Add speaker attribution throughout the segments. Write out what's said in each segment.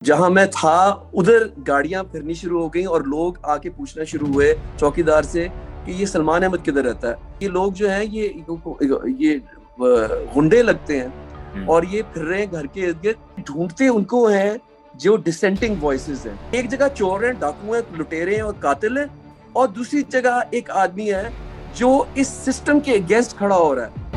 Speaker 1: جہاں میں تھا ادھر گاڑیاں پھرنی شروع ہو گئیں اور لوگ آ کے پوچھنا شروع ہوئے چوکیدار سے کہ یہ سلمان احمد کدھر رہتا ہے. یہ لوگ جو ہیں یہ غنڈے لگتے ہیں اور یہ پھر رہے ہیں گھر کے ارد گرد, ڈھونڈتے ان کو ہیں جو ڈسینٹنگ وائسز ہیں. ایک جگہ چور ہیں, ڈاکو ہیں, لٹیرے ہیں اور قاتل ہیں, اور دوسری جگہ ایک آدمی ہے جو اس سسٹم کے اگینسٹ کھڑا ہو رہا ہے.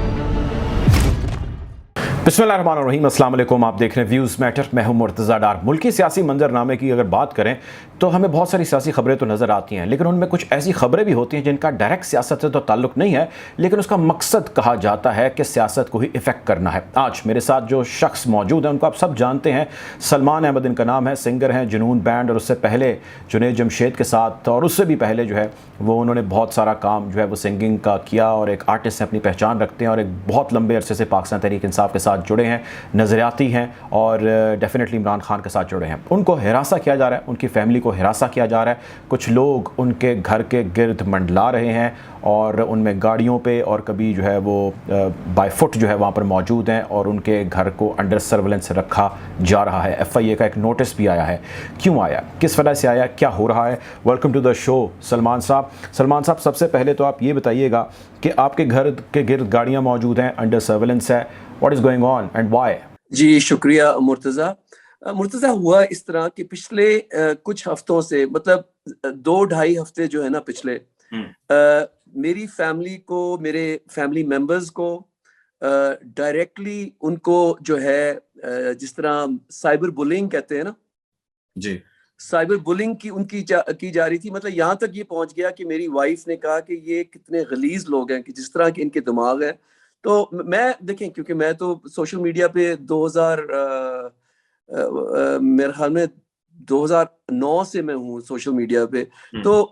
Speaker 2: بسم اللہ الرحمن الرحیم. السلام علیکم. آپ دیکھ رہے ہیں ویوز میٹر. میں ہوں مرتضیٰ ڈار. ملکی سیاسی منظرنامے کی اگر بات کریں تو ہمیں بہت ساری سیاسی خبریں تو نظر آتی ہیں, لیکن ان میں کچھ ایسی خبریں بھی ہوتی ہیں جن کا ڈائریکٹ سیاست سے تو تعلق نہیں ہے, لیکن اس کا مقصد کہا جاتا ہے کہ سیاست کو ہی افیکٹ کرنا ہے. آج میرے ساتھ جو شخص موجود ہیں ان کو آپ سب جانتے ہیں. سلمان احمد ان کا نام ہے. سنگر ہیں جنون بینڈ, اور اس سے پہلے جنید جمشید کے ساتھ اور اس سے بھی پہلے جو ہے وہ انہوں نے بہت سارا کام جو ہے وہ سنگنگ کا کیا, اور ایک آرٹسٹ سے اپنی پہچان رکھتے ہیں, اور ایک بہت لمبے عرصے سے پاکستان تحریک انصاف کے ساتھ جڑے ہیں, نظریاتی ہیں, اور ڈیفینیٹلی عمران خان کے ساتھ جڑے ہیں. ان کو ہراساں کیا جا رہا ہے, ان کی فیملی کو ہراساں کیا جا رہا ہے. کچھ لوگ ان کے گھر کے گرد منڈلا رہے ہیں اور ان میں گاڑیوں پہ اور کبھی جو ہے وہ بائی فٹ جو ہے وہاں پر موجود ہیں, اور ان کے گھر کو انڈر سرولنس رکھا جا رہا ہے. ایف آئی اے کا ایک نوٹس بھی آیا ہے. کیوں آیا, کس وجہ سے آیا, کیا ہو رہا ہے؟ ویلکم ٹو دا شو سلمان صاحب. سلمان صاحب, سب سے پہلے تو آپ یہ بتائیے گا کہ آپ کے گھر کے گرد گاڑیاں موجود ہیں, انڈر سرولنس ہے, what is going on and why?
Speaker 1: جی شکریہ مرتضیٰ. ہوا اس طرح کہ پچھلے کچھ ہفتوں سے, مطلب 2-2.5 ہفتے جو ہے نا پچھلے, میری فیملی کو, میرے فیملی ممبرز کو ڈائریکٹلی ان کو جو ہے جس طرح سائبر بولنگ کہتے ہیں نا,
Speaker 2: جی,
Speaker 1: سائبر بولنگ کی جا رہی تھی. مطلب یہاں تک یہ پہنچ گیا کہ میری وائف نے کہا کہ یہ کتنے غلیظ لوگ ہیں کہ جس طرح کے ان کے دماغ ہیں. تو میں دیکھیں, کیونکہ میں تو سوشل میڈیا پہ 2000 میرے خیال میں 2009 سے میں ہوں سوشل میڈیا پہ. تو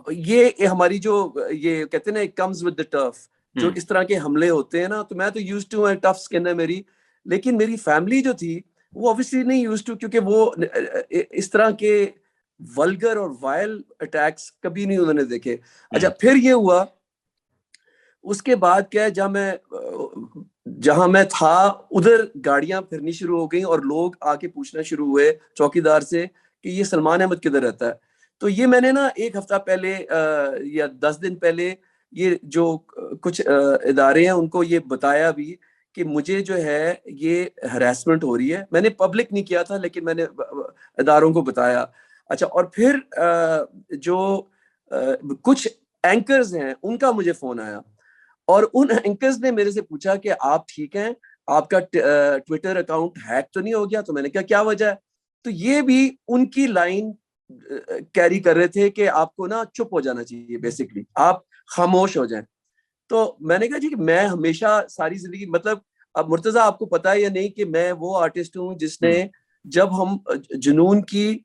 Speaker 1: یہ ہماری جو یہ کہتے ہیں نا کمز ود دا ٹف, جو اس طرح کے حملے ہوتے ہیں نا, تو میں تو یوز ٹو ہے, ٹف سکن ہے میری. لیکن میری فیملی جو تھی وہ obviously نہیں یوز ٹو, کیونکہ وہ اس طرح کے ولگر اور وائل اٹیکس کبھی نہیں انہوں نے دیکھے. اچھا, پھر یہ ہوا اس کے بعد کیا ہے, جہاں میں تھا ادھر گاڑیاں پھرنی شروع ہو گئیں اور لوگ آ کے پوچھنا شروع ہوئے چوکیدار سے کہ یہ سلمان احمد کدھر رہتا ہے. تو یہ میں نے نا 1 ہفتہ پہلے یا 10 دن پہلے یہ جو کچھ ادارے ہیں ان کو یہ بتایا بھی کہ مجھے جو ہے یہ ہراسمنٹ ہو رہی ہے. میں نے پبلک نہیں کیا تھا, لیکن میں نے اداروں کو بتایا. اچھا, اور پھر جو کچھ اینکرز ہیں ان کا مجھے فون آیا, اور ان اینکرز نے میرے سے پوچھا کہ آپ ٹھیک ہیں, آپ کا ٹویٹر اکاؤنٹ ہیک تو نہیں ہو گیا؟ تو میں نے کہا کیا وجہ ہے؟ تو یہ بھی ان کی لائن کیری کر رہے تھے کہ آپ کو نا چپ ہو جانا چاہیے, بیسیکلی آپ خاموش ہو جائیں. تو میں نے کہا جی کہ میں ہمیشہ ساری زندگی, مطلب اب مرتضیٰ آپ کو پتا ہے یا نہیں کہ میں وہ آرٹسٹ ہوں جس نے, جب ہم جنون کی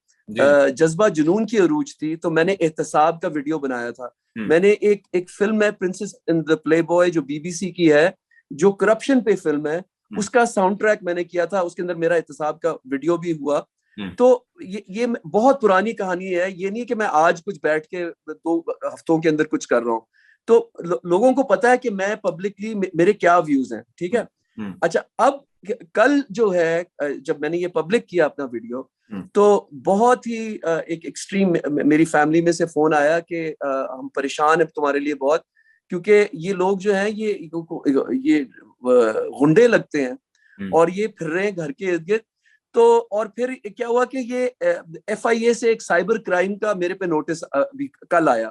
Speaker 1: جذبہ جنون کی عروج تھی تو میں نے احتساب کا ویڈیو بنایا تھا. میں نے ایک فلم ہے پرنسس ان دا پلے بوائے جو بی بی سی کی ہے, جو کرپشن پہ فلم ہے, اس کا ساؤنڈ ٹریک میں نے کیا تھا, اس کے اندر میرا احتساب کا ویڈیو بھی ہوا. تو یہ بہت پرانی کہانی ہے, یہ نہیں کہ میں آج کچھ بیٹھ کے 2 ہفتوں کے اندر کچھ کر رہا ہوں. تو لوگوں کو پتا ہے کہ میں پبلکلی میرے کیا ویوز ہیں, ٹھیک ہے. اچھا, اب کل جو ہے جب میں نے یہ پبلک کیا اپنا ویڈیو, تو بہت ہی ایک ایکسٹریم میری فیملی میں سے فون آیا کہ ہم پریشان ہیں تمہارے لیے بہت, کیونکہ یہ لوگ جو ہیں یہ غنڈے لگتے ہیں اور یہ پھر رہے ہیں گھر کے ارد گرد. تو اور پھر کیا ہوا کہ یہ ایف آئی اے سے ایک سائبر کرائم کا میرے پہ نوٹس کل آیا.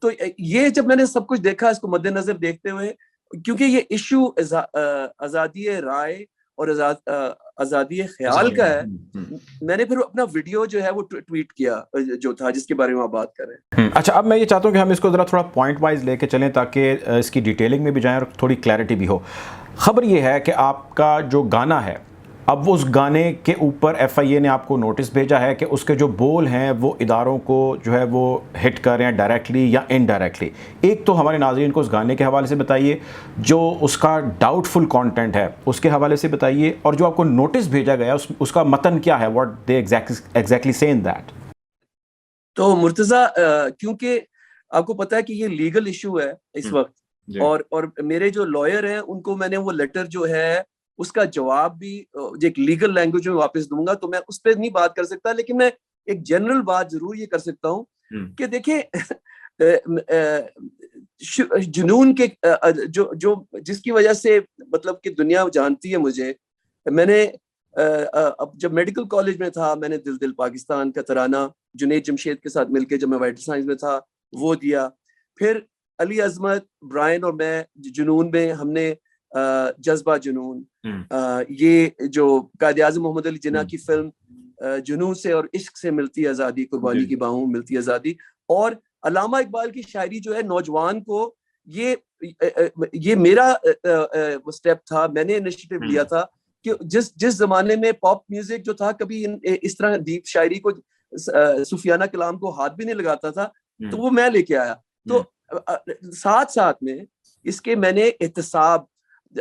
Speaker 1: تو یہ جب میں نے سب کچھ دیکھا, اس کو مد نظر دیکھتے ہوئے, کیونکہ یہ ایشو آزادی رائے اور آزادی خیال کا ہے, میں نے پھر اپنا ویڈیو جو ہے وہ ٹویٹ کیا جو تھا جس کے بارے میں آپ بات کر رہے ہیں.
Speaker 2: اچھا, اب میں یہ چاہتا ہوں کہ ہم اس کو ذرا تھوڑا پوائنٹ وائز لے کے چلیں تاکہ اس کی ڈیٹیلنگ میں بھی جائیں اور تھوڑی کلیئرٹی بھی ہو. خبر یہ ہے کہ آپ کا جو گانا ہے, اب اس گانے کے اوپر ایف آئی اے نے آپ کو نوٹس بھیجا ہے کہ اس کے جو بول ہیں وہ اداروں کو جو ہے وہ ہٹ کر رہے ہیں ڈائریکٹلی یا انڈائریکٹلی. ایک تو ہمارے ناظرین کو اس گانے کے حوالے سے بتائیے, جو اس کا ڈاؤٹ فل کانٹینٹ ہے اس کے حوالے سے بتائیے, اور جو آپ کو نوٹس بھیجا گیا اس کا متن کیا ہے, واٹ دے ایگزیکٹلی سے ان دیٹ.
Speaker 1: تو مرتضیٰ, کیونکہ آپ کو پتا ہے کہ یہ لیگل ایشو ہے اس وقت, اور میرے جو لائر ہیں ان کو میں نے وہ لیٹر جو ہے اس کا جواب بھی ایک لیگل لینگویج میں واپس دوں گا, تو میں اس پہ نہیں بات کر سکتا, لیکن میں ایک جنرل بات ضرور یہ کر سکتا ہوں کہ دیکھیں جنون کے جو جس کی وجہ سے مطلب کہ دنیا جانتی ہے مجھے, میں نے اب جب میڈیکل کالج میں تھا میں نے دل دل پاکستان کا ترانہ جنید جمشید کے ساتھ مل کے جب میں وائٹل سائنس میں تھا وہ دیا. پھر علی عظمت, برائن اور میں جنون میں ہم نے جذبہ جنون, یہ جو قائد اعظم محمد علی جناح کی فلم جنون سے اور عشق سے ملتی آزادی, قربانی کی باہوں ملتی آزادی, اور علامہ اقبال کی شاعری جو ہے نوجوان کو, یہ میرا سٹیپ تھا, میں نے انیشیٹو لیا تھا کہ جس زمانے میں پاپ میوزک جو تھا کبھی اس طرح دیپ شاعری کو صوفیانہ کلام کو ہاتھ بھی نہیں لگاتا تھا, تو وہ میں لے کے آیا. تو ساتھ ساتھ میں اس کے میں نے احتساب,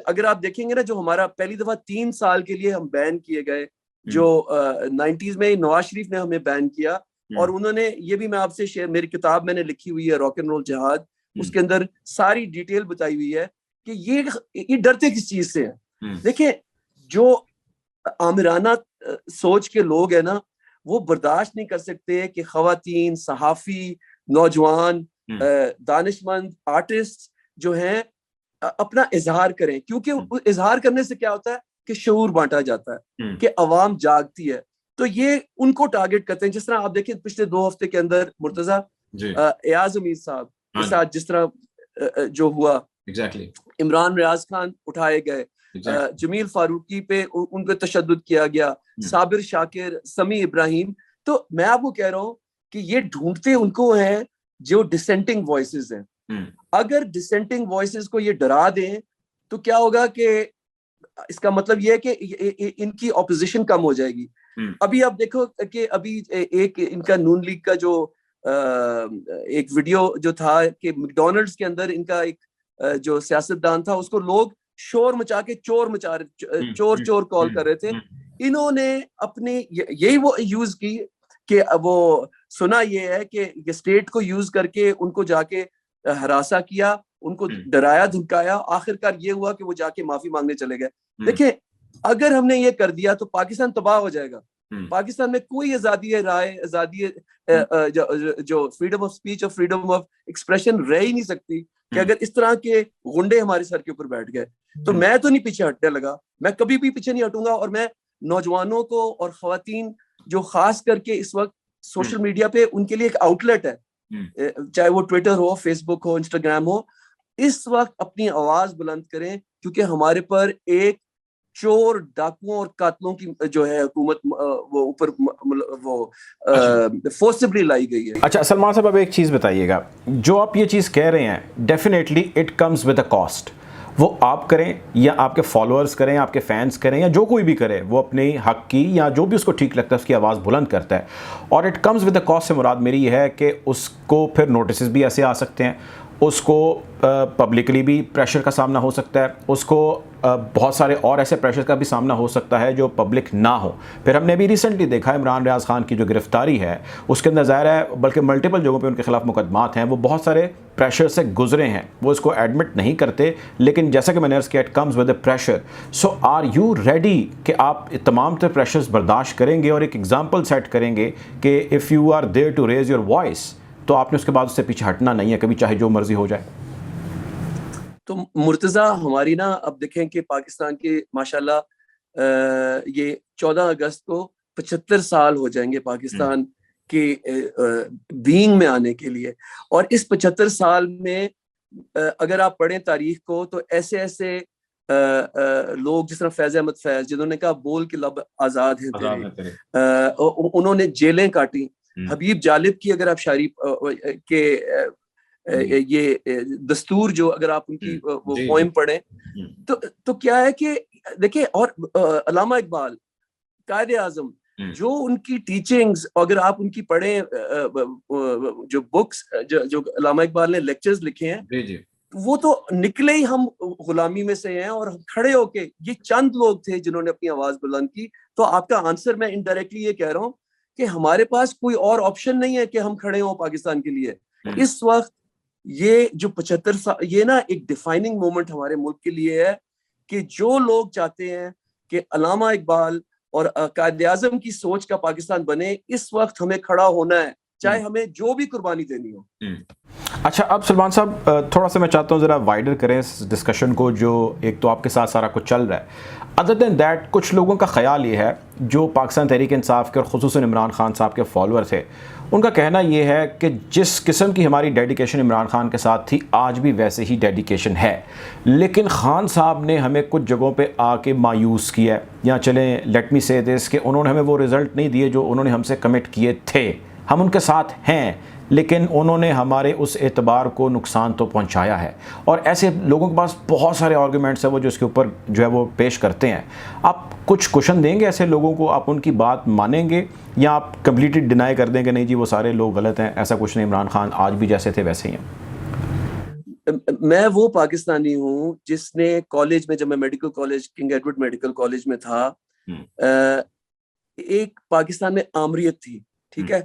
Speaker 1: اگر آپ دیکھیں گے نا جو ہمارا پہلی دفعہ 3 سال کے لیے ہم بین کیے گئے, جو 90s میں نواز شریف نے ہمیں بین کیا, اور انہوں نے یہ بھی میں آپ سے شیئر, میری کتاب میں نے لکھی ہوئی ہے راک اینڈ رول جہاد, اس کے اندر ساری ڈیٹیل بتائی ہوئی ہے کہ یہ ڈرتے کس چیز سے ہیں. دیکھیں جو آمرانہ سوچ کے لوگ ہیں نا وہ برداشت نہیں کر سکتے کہ خواتین, صحافی, نوجوان, دانش مند, آرٹسٹ جو ہیں اپنا اظہار کریں, کیونکہ اظہار کرنے سے کیا ہوتا ہے کہ شعور بانٹا جاتا ہے, کہ عوام جاگتی ہے. تو یہ ان کو ٹارگٹ کرتے ہیں. جس طرح آپ دیکھیں پچھلے 2 ہفتے کے اندر مرتضی ایاز امیر صاحب کے ساتھ جس طرح جو ہوا, عمران ریاض خان اٹھائے گئے, جمیل فاروقی پہ ان پہ تشدد کیا گیا, صابر شاکر, سمیع ابراہیم. تو میں آپ کو کہہ رہا ہوں کہ یہ ڈھونڈتے ان کو ہیں جو ڈسینٹنگ وائسز ہیں. اگر ڈسینٹنگ وائسز کو یہ ڈرا دیں تو کیا ہوگا کہ اس کا مطلب یہ ہے کہ ان کی اپوزیشن کم ہو جائے گی. ابھی آپ دیکھو کہ ابھی ایک ان کا نون لیگ کا جو ایک ویڈیو جو تھا کہ میکڈونلڈس کے اندر ان کا ایک جو سیاستدان تھا اس کو لوگ شور مچا کے چور کال کر رہے تھے. انہوں نے اپنی یہی وہ یوز کی کہ وہ سنا یہ ہے کہ اسٹیٹ کو یوز کر کے ان کو جا کے ہراساں کیا, ان کو ڈرایا دھمکایا, آخرکار یہ ہوا کہ وہ جا کے معافی مانگنے چلے گئے. دیکھیں اگر ہم نے یہ کر دیا تو پاکستان تباہ ہو جائے گا. پاکستان میں کوئی آزادی رائے, آزادی جو فریڈم آف اسپیچ اور فریڈم آف ایکسپریشن رہ ہی نہیں سکتی کہ اگر اس طرح کے غنڈے ہمارے سر کے اوپر بیٹھ گئے. تو میں تو نہیں پیچھے ہٹنے لگا, میں کبھی بھی پیچھے نہیں ہٹوں گا. اور میں نوجوانوں کو اور خواتین جو خاص کر کے اس وقت سوشل میڈیا پہ ان کے لیے ایک آؤٹ لیٹ ہے, چاہے وہ ٹویٹر ہو, فیس بک ہو, انسٹاگرام ہو, اس وقت اپنی آواز بلند کریں, کیونکہ ہمارے پر ایک چور, ڈاکوؤں اور قاتلوں کی جو ہے حکومت وہ اوپر وہ فورسبلی لائی گئی ہے.
Speaker 2: اچھا سلمان صاحب, اب ایک چیز بتائیے گا, جو آپ یہ چیز کہہ رہے ہیں definitely it comes with a cost. وہ آپ کریں یا آپ کے فالوورز کریں, آپ کے فینس کریں, یا جو کوئی بھی کرے, وہ اپنے حق کی یا جو بھی اس کو ٹھیک لگتا ہے اس کی آواز بلند کرتا ہے. اور it comes with a cost سے مراد میری یہ ہے کہ اس کو پھر نوٹسز بھی ایسے آ سکتے ہیں, اس کو پبلکلی بھی پریشر کا سامنا ہو سکتا ہے, اس کو بہت سارے اور ایسے پریشر کا بھی سامنا ہو سکتا ہے جو پبلک نہ ہو. پھر ہم نے بھی ریسنٹلی دیکھا عمران ریاض خان کی جو گرفتاری ہے اس کے اندر ظاہر ہے بلکہ ملٹیپل جگہوں پہ ان کے خلاف مقدمات ہیں, وہ بہت سارے پریشر سے گزرے ہیں, وہ اس کو ایڈمٹ نہیں کرتے, لیکن جیسا کہ میں نے عرض کیا it comes with a pressure. So are you ready کہ آپ تمام تر پریشرز برداشت کریں گے اور ایک ایگزامپل سیٹ کریں گے کہ if you are there to raise your voice تو آپ نے اس کے بعد اس سے پیچھے ہٹنا نہیں ہے کبھی, چاہے جو مرضی ہو جائے؟
Speaker 1: تو مرتضی ہماری نا اب دیکھیں کہ پاکستان کے ماشاءاللہ یہ 14 اگست کو 75 سال ہو جائیں گے پاکستان کے بینگ میں آنے کے لیے. اور اس 75 سال میں اگر آپ پڑھیں تاریخ کو تو ایسے ایسے لوگ جس طرح فیض احمد فیض جنہوں نے کہا بول کے لب آزاد ہیں تیرے, انہوں نے جیلیں کاٹی. حبیب جالب کی اگر آپ شاعری کے یہ دستور جو اگر آپ ان کی وہ پوئم پڑھیں تو کیا ہے کہ دیکھیں, اور علامہ اقبال, قائد اعظم, جو ان کی ٹیچنگز اگر آپ ان کی پڑھیں, جو بکس جو علامہ اقبال نے لیکچرز لکھے ہیں وہ تو نکلے ہی ہم غلامی میں سے ہیں, اور ہم کھڑے ہو کے یہ چند لوگ تھے جنہوں نے اپنی آواز بلند کی. تو آپ کا آنسر میں انڈائریکٹلی یہ کہہ رہا ہوں کہ ہمارے پاس کوئی اور آپشن نہیں ہے کہ ہم کھڑے ہوں پاکستان کے لیے. اس وقت یہ جو 75 سال یہ نا ایک ڈیفائننگ مومنٹ ہمارے ملک کے لیے ہے کہ جو لوگ چاہتے ہیں کہ علامہ اقبال اور قائد اعظم کی سوچ کا پاکستان بنے, اس وقت ہمیں کھڑا ہونا ہے, چاہے ہمیں جو بھی قربانی دینی ہو.
Speaker 2: اچھا, اب سلمان صاحب تھوڑا سا میں چاہتا ہوں ذرا وائڈر کریں اس ڈسکشن کو, جو ایک تو آپ کے ساتھ سارا کچھ چل رہا ہے. ادر دین دیٹ کچھ لوگوں کا خیال یہ ہے جو پاکستان تحریک انصاف کے اور خصوصاً عمران خان صاحب کے فالوور تھے, ان کا کہنا یہ ہے کہ جس قسم کی ہماری ڈیڈیکیشن عمران خان کے ساتھ تھی آج بھی ویسے ہی ڈیڈیکیشن ہے, لیکن خان صاحب نے ہمیں کچھ جگہوں پہ آ کے مایوس کیا ہے, یا چلیں لیٹ می سے دس کہ انہوں نے ہمیں وہ رزلٹ نہیں دیے جو انہوں نے ہم سے کمٹ کیے تھے. ہم ان کے ساتھ ہیں لیکن انہوں نے ہمارے اس اعتبار کو نقصان تو پہنچایا ہے. اور ایسے لوگوں کے پاس بہت سارے آرگومنٹس ہیں وہ جو اس کے اوپر جو ہے وہ پیش کرتے ہیں. آپ کچھ کوشن دیں گے ایسے لوگوں کو, آپ ان کی بات مانیں گے, یا آپ کمپلیٹلی ڈینائی کر دیں کہ نہیں جی وہ سارے لوگ غلط ہیں, ایسا کچھ نہیں, عمران خان آج بھی جیسے تھے ویسے ہی ہیں؟
Speaker 1: میں وہ پاکستانی ہوں جس نے کالج میں, جب میں medical college king Edward medical college میں تھا, ایک پاکستان میں آمریت تھی, ٹھیک ہے,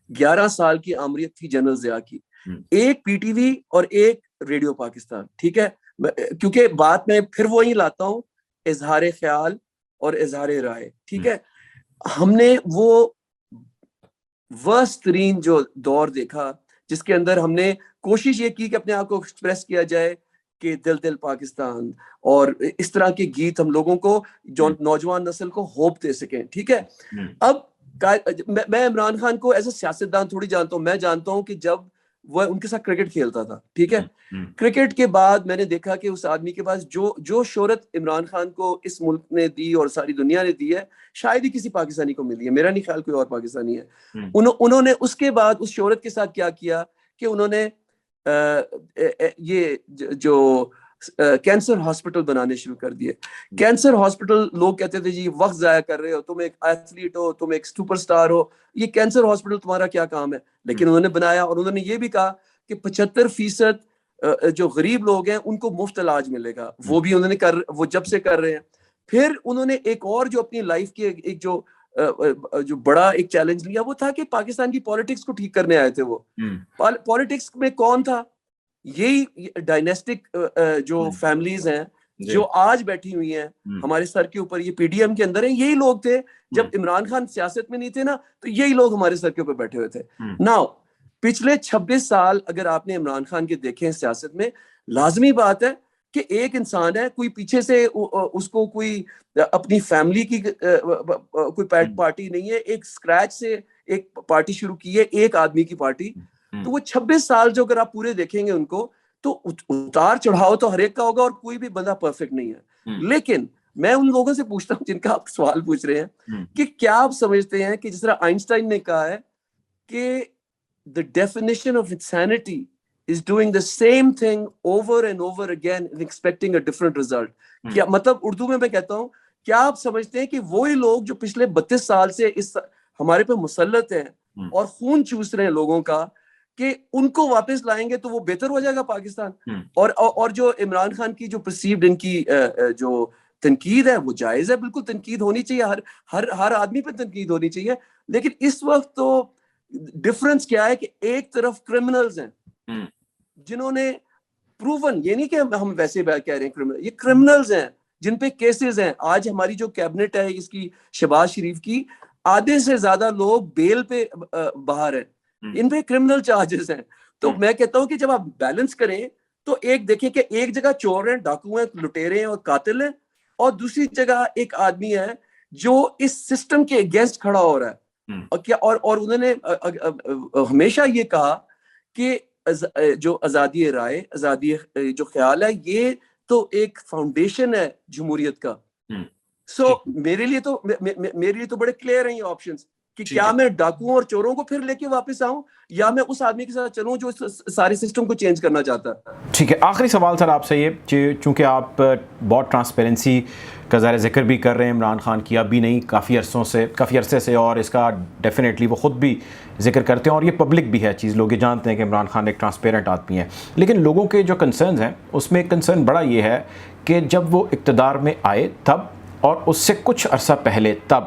Speaker 1: 11 سال کی آمریت تھی جنرل ضیاء کی, ایک پی ٹی وی اور ایک ریڈیو پاکستان, ٹھیک ہے. کیونکہ بات میں پھر وہی لاتا ہوں, اظہار خیال اور اظہار رائے, ٹھیک ہے. ہم نے وہ ورسٹ ترین جو دور دیکھا جس کے اندر ہم نے کوشش یہ کی کہ اپنے آپ کو ایکسپریس کیا جائے کہ دل دل پاکستان, اور اس طرح کے گیت ہم لوگوں کو, جو نوجوان نسل کو ہوپ دے سکیں, ٹھیک ہے. اب میں عمران خان کو ایز اے سیاستدان تھوڑی جانتا ہوں, میں جانتا ہوں کہ جب وہ ان کے ساتھ کرکٹ کھیلتا تھا, ٹھیک ہے. کرکٹ کے بعد میں نے دیکھا کہ اس آدمی کے پاس جو شہرت عمران خان کو اس ملک نے دی اور ساری دنیا نے دی ہے, شاید ہی کسی پاکستانی کو ملی ہے, میرا نہیں خیال کوئی اور پاکستانی ہے. انہوں نے اس کے بعد اس شہرت کے ساتھ کیا کیا کہ انہوں نے یہ جو کینسر ہاسپٹل بنانے شروع کر دیے. کینسر ہاسپٹل, لوگ کہتے تھے جی وقت ضائع کر رہے ہو, تم ایک ایتھلیٹ ہو, تم ایک سپر سٹار ہو, یہ کینسر ہاسپٹل تمہارا کیا کام ہے. لیکن انہوں نے بنایا, اور انہوں نے یہ بھی کہا کہ 75% جو غریب لوگ ہیں ان کو مفت علاج ملے گا. وہ بھی انہوں نے وہ جب سے کر رہے ہیں. پھر انہوں نے ایک اور جو اپنی لائف کی ایک جو بڑا ایک چیلنج لیا, وہ تھا کہ پاکستان کی پالیٹکس کو ٹھیک کرنے آئے تھے. وہ پالیٹکس میں کون تھا؟ یہی ڈائنیسٹک جو فیملیز ہیں جو آج بیٹھی ہوئی ہیں ہمارے سر کے اوپر, یہ پی ڈی ایم کے اندر ہیں, یہی لوگ تھے. جب عمران خان سیاست میں نہیں تھے نا, تو یہی لوگ ہمارے سر کے اوپر بیٹھے ہوئے تھے. ناؤ پچھلے 26 سال اگر آپ نے عمران خان کے دیکھیں سیاست میں, لازمی بات ہے کہ ایک انسان ہے, کوئی پیچھے سے اس کو کوئی اپنی فیملی کی کوئی پیٹ پارٹی نہیں ہے, ایک اسکریچ سے ایک پارٹی شروع کی ہے, ایک آدمی کی پارٹی. تو وہ 26 سال جو اگر آپ پورے دیکھیں گے ان کو, تو اتار چڑھاؤ تو ہر ایک کا ہوگا, اور کوئی بھی بندہ پرفیکٹ نہیں ہے. لیکن میں ان لوگوں سے پوچھتا ہوں جن کا آپ سوال پوچھ رہے ہیں کہ کیا آپ سمجھتے ہیں کہ جس طرح آئنسٹائن نے کہا ہے کہ the definition of insanity is doing the same thing over and over again and expecting a different result. کیا مطلب اردو میں کہتا ہوں, کیا آپ سمجھتے ہیں کہ وہی لوگ جو پچھلے 32 سال سے اس ہمارے پہ مسلط ہیں اور خون چوس رہے ہیں لوگوں کا, کہ ان کو واپس لائیں گے تو وہ بہتر ہو جائے گا پاکستان. اور جو عمران خان کی جو پرسیوڈ ان کی جو تنقید ہے وہ جائز ہے, بالکل تنقید ہونی چاہیے, ہر آدمی پہ تنقید ہونی چاہیے. لیکن اس وقت تو ڈفرنس کیا ہے کہ ایک طرف کرمنلز ہیں جنہوں نے پروون, یہ نہیں کہ ہم ویسے کہہ رہے ہیں کرمنل, یہ کرمنلز ہیں جن پہ کیسز ہیں. آج ہماری جو کیبنٹ ہے اس کی, شہباز شریف کی, آدھے سے زیادہ لوگ بیل پہ باہر ہیں, ان پہ کرمنل چارجز ہیں. تو میں کہتا ہوں کہ جب آپ بیلنس کریں تو ایک دیکھیں کہ ایک جگہ چور ہیں, ڈاکو ہیں, لٹیرے ہیں اور قاتل ہیں, اور دوسری جگہ ایک آدمی ہے جو اس سسٹم کے اگینسٹ کھڑا ہو رہا ہے. اور انہوں نے ہمیشہ یہ کہا کہ جو آزادی رائے, آزادی جو خیال ہے, یہ تو ایک فاؤنڈیشن ہے جمہوریت کا. سو میرے لیے تو بڑے کلیئر ہیں یہ آپشنز کہ کیا میں ڈاکوؤں اور چوروں کو پھر لے کے واپس آؤں, یا میں اس آدمی کے ساتھ چلوں جو سارے سسٹم کو چینج کرنا چاہتا ہے.
Speaker 2: ٹھیک ہے, آخری سوال سر آپ سے یہ, چونکہ آپ بہت ٹرانسپیرنسی کا ظاہر ذکر بھی کر رہے ہیں عمران خان کی, ابھی نہیں کافی عرصے سے, اور اس کا ڈیفینیٹلی وہ خود بھی ذکر کرتے ہیں, اور یہ پبلک بھی ہے چیز, لوگ یہ جانتے ہیں کہ عمران خان ایک ٹرانسپیرنٹ آدمی ہے. لیکن لوگوں کے جو کنسرنز ہیں اس میں ایک کنسرن بڑا یہ ہے کہ جب وہ اقتدار میں آئے تب, اور اس سے کچھ عرصہ پہلے تب,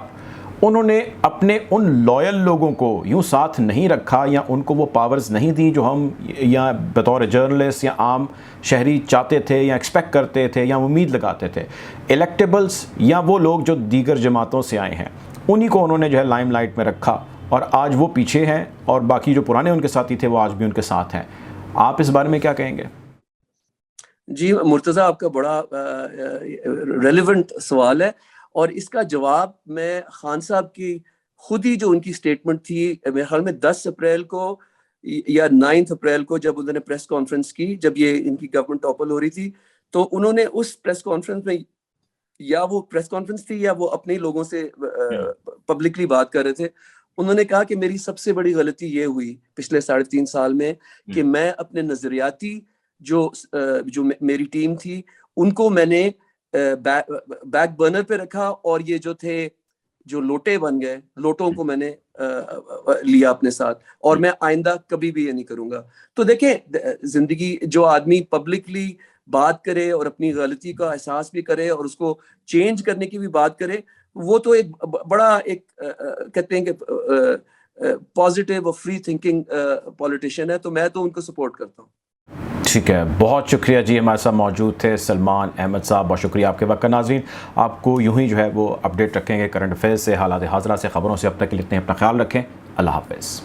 Speaker 2: انہوں نے اپنے ان لائل لوگوں کو یوں ساتھ نہیں رکھا یا ان کو وہ پاورز نہیں دی جو ہم یا بطور جرنلسٹ یا عام شہری چاہتے تھے یا ایکسپیکٹ کرتے تھے یا امید لگاتے تھے. الیکٹیبلز یا وہ لوگ جو دیگر جماعتوں سے آئے ہیں انہی کو انہوں نے جو ہے لائم لائٹ میں رکھا اور آج وہ پیچھے ہیں اور باقی جو پرانے ان کے ساتھی تھے وہ آج بھی ان کے ساتھ ہیں. آپ اس بارے میں کیا کہیں گے؟
Speaker 1: جی مرتضیٰ، آپ کا بڑا ریلیونٹ سوال ہے، اور اس کا جواب میں خان صاحب کی خود ہی جو ان کی سٹیٹمنٹ تھی میرے خیال میں 10 اپریل کو یا 9 اپریل کو، جب انہوں نے پریس کانفرنس کی، جب یہ ان کی گورنمنٹ ٹاپل ہو رہی تھی، تو انہوں نے اس پریس کانفرنس میں، یا وہ پریس کانفرنس تھی یا وہ اپنے لوگوں سے پبلکلی بات کر رہے تھے، انہوں نے کہا کہ میری سب سے بڑی غلطی یہ ہوئی پچھلے 3.5 سال میں کہ میں اپنے نظریاتی جو میری ٹیم تھی ان کو میں نے بیک برنر پہ رکھا، اور یہ جو تھے جو لوٹے بن گئے، لوٹوں کو میں نے لیا اپنے ساتھ، اور میں آئندہ کبھی بھی یہ نہیں کروں گا. تو دیکھیں، زندگی جو آدمی پبلکلی بات کرے اور اپنی غلطی کا احساس بھی کرے اور اس کو چینج کرنے کی بھی بات کرے، وہ تو ایک بڑا ایک کہتے ہیں کہ پازیٹیو اور فری تھنکنگ پولیٹیشین ہے، تو میں تو ان کو سپورٹ کرتا ہوں.
Speaker 2: ٹھیک ہے، بہت شکریہ جی. ہمارے ساتھ موجود تھے سلمان احمد صاحب، بہت شکریہ آپ کے وقت کا. ناظرین، آپ کو یوں ہی جو ہے وہ اپڈیٹ رکھیں گے کرنٹ افیئرز سے، حالات حاضرہ سے، خبروں سے. اب تک کے لیے اتنے، اپنا خیال رکھیں. اللہ حافظ.